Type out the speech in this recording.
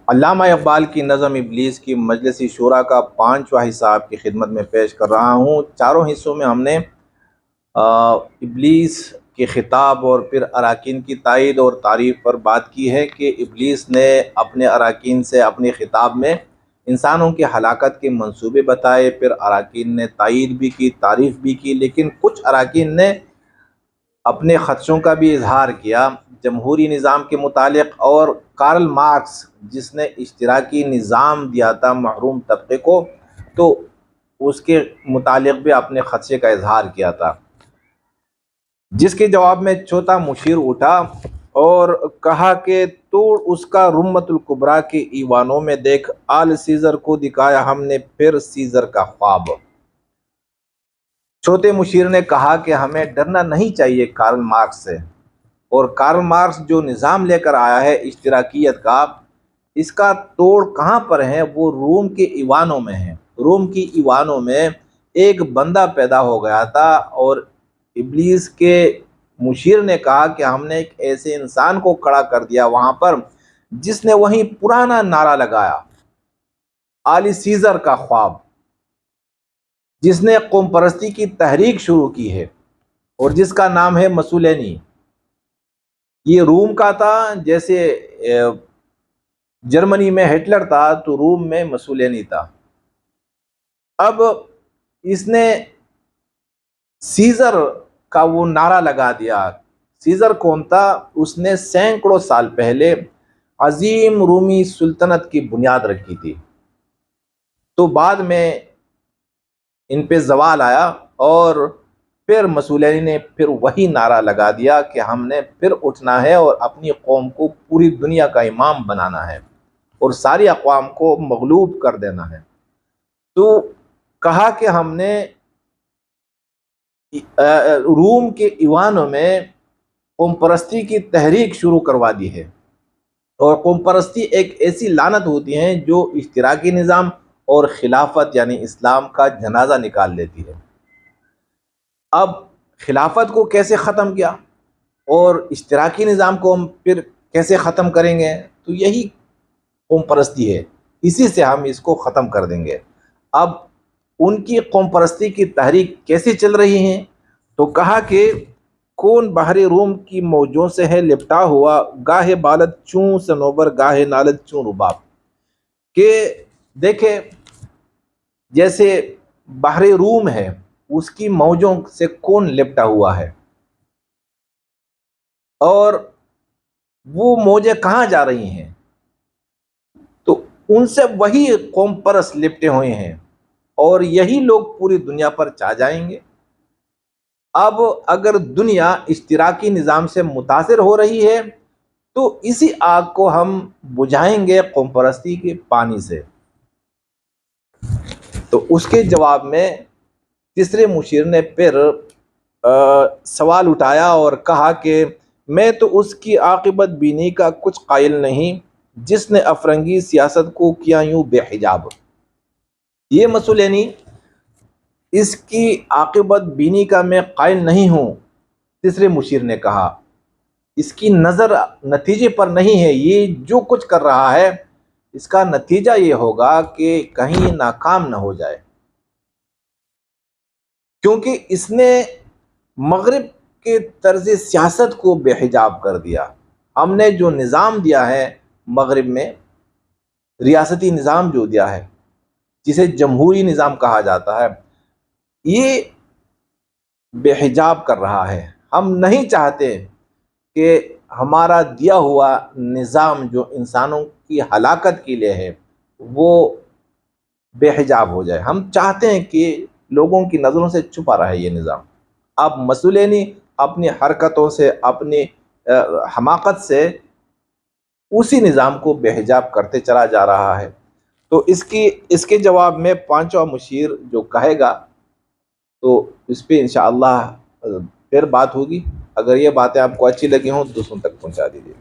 علامہ اقبال کی نظم ابلیس کی مجلسی شورا کا 5واں حصہ آپ کی خدمت میں پیش کر رہا ہوں۔ چاروں حصوں میں ہم نے ابلیس کے خطاب اور پھر اراکین کی تائید اور تعریف پر بات کی ہے کہ ابلیس نے اپنے اراکین سے اپنے خطاب میں انسانوں کی ہلاکت کے منصوبے بتائے، پھر اراکین نے تائید بھی کی، تعریف بھی کی، لیکن کچھ اراکین نے اپنے خدشوں کا بھی اظہار کیا جمہوری نظام کے متعلق، اور کارل مارکس جس نے اشتراکی نظام دیا تھا محروم طبقے کو، تو اس کے متعلق بھی اپنے خدشے کا اظہار کیا تھا، جس کے جواب میں چوتھا مشیر اٹھا اور کہا کہ توڑ اس کا رمت الکبریٰ کے ایوانوں میں دیکھ، آل سیزر کو دکھایا ہم نے پھر سیزر کا خواب۔ چوتھے مشیر نے کہا کہ ہمیں ڈرنا نہیں چاہیے کارل مارکس سے، اور کارل مارکس جو نظام لے کر آیا ہے اشتراکیت کا، اس کا توڑ کہاں پر ہے؟ وہ روم کے ایوانوں میں ہے۔ روم کی ایوانوں میں ایک بندہ پیدا ہو گیا تھا، اور ابلیس کے مشیر نے کہا کہ ہم نے ایک ایسے انسان کو کھڑا کر دیا وہاں پر جس نے وہیں پرانا نعرہ لگایا، آل سیزر کا خواب، جس نے قوم پرستی کی تحریک شروع کی ہے اور جس کا نام ہے مسولینی۔ یہ روم کا تھا، جیسے جرمنی میں ہٹلر تھا تو روم میں مسولینی تھا۔ اب اس نے سیزر کا وہ نعرہ لگا دیا۔ سیزر کون تھا؟ اس نے سینکڑوں سال پہلے عظیم رومی سلطنت کی بنیاد رکھی تھی، تو بعد میں ان پہ زوال آیا، اور پھر مسولینی نے پھر وہی نعرہ لگا دیا کہ ہم نے پھر اٹھنا ہے اور اپنی قوم کو پوری دنیا کا امام بنانا ہے اور ساری اقوام کو مغلوب کر دینا ہے۔ تو کہا کہ ہم نے روم کے ایوانوں میں قوم پرستی کی تحریک شروع کروا دی ہے، اور قوم پرستی ایک ایسی لعنت ہوتی ہے جو اشتراکی نظام اور خلافت یعنی اسلام کا جنازہ نکال لیتی ہے۔ اب خلافت کو کیسے ختم کیا اور اشتراکی نظام کو ہم پھر کیسے ختم کریں گے؟ تو یہی قوم پرستی ہے، اسی سے ہم اس کو ختم کر دیں گے۔ اب ان کی قوم پرستی کی تحریک کیسے چل رہی ہے؟ تو کہا کہ کون بحر روم کی موجوں سے ہے لپٹا ہوا، گاہے بالت چوں سنوبر گاہے نالت چوں رباب، کہ دیکھیں جیسے بحر روم ہے، اس کی موجوں سے کون لپٹا ہوا ہے، اور وہ موجیں کہاں جا رہی ہیں؟ تو ان سے وہی قوم پرست لپٹے ہوئے ہیں، اور یہی لوگ پوری دنیا پر چھا جائیں گے۔ اب اگر دنیا اشتراکی نظام سے متاثر ہو رہی ہے تو اسی آگ کو ہم بجھائیں گے قوم پرستی کے پانی سے۔ تو اس کے جواب میں تیسرے مشیر نے پھر سوال اٹھایا اور کہا کہ میں تو اس کی عاقبت بینی کا کچھ قائل نہیں جس نے افرنگی سیاست کو کیا یوں بے حجاب۔ یہ مسولینی، اس کی عاقبت بینی کا میں قائل نہیں ہوں، تیسرے مشیر نے کہا، اس کی نظر نتیجے پر نہیں ہے، یہ جو کچھ کر رہا ہے اس کا نتیجہ یہ ہوگا کہ کہیں ناکام نہ ہو جائے، کیونکہ اس نے مغرب کے طرز سیاست کو بے حجاب کر دیا۔ ہم نے جو نظام دیا ہے مغرب میں، ریاستی نظام جو دیا ہے جسے جمہوری نظام کہا جاتا ہے، یہ بے حجاب کر رہا ہے۔ ہم نہیں چاہتے کہ ہمارا دیا ہوا نظام جو انسانوں کی ہلاکت کے لیے ہے وہ بے حجاب ہو جائے، ہم چاہتے ہیں کہ لوگوں کی نظروں سے چھپا رہے یہ نظام۔ اب مسولینی اپنی حرکتوں سے، اپنی حماقت سے اسی نظام کو بے حجاب کرتے چلا جا رہا ہے۔ تو اس کے جواب میں 5واں مشیر جو کہے گا تو اس پہ انشاءاللہ پھر بات ہوگی۔ اگر یہ باتیں آپ کو اچھی لگی ہوں دوسروں تک پہنچا دیجیے۔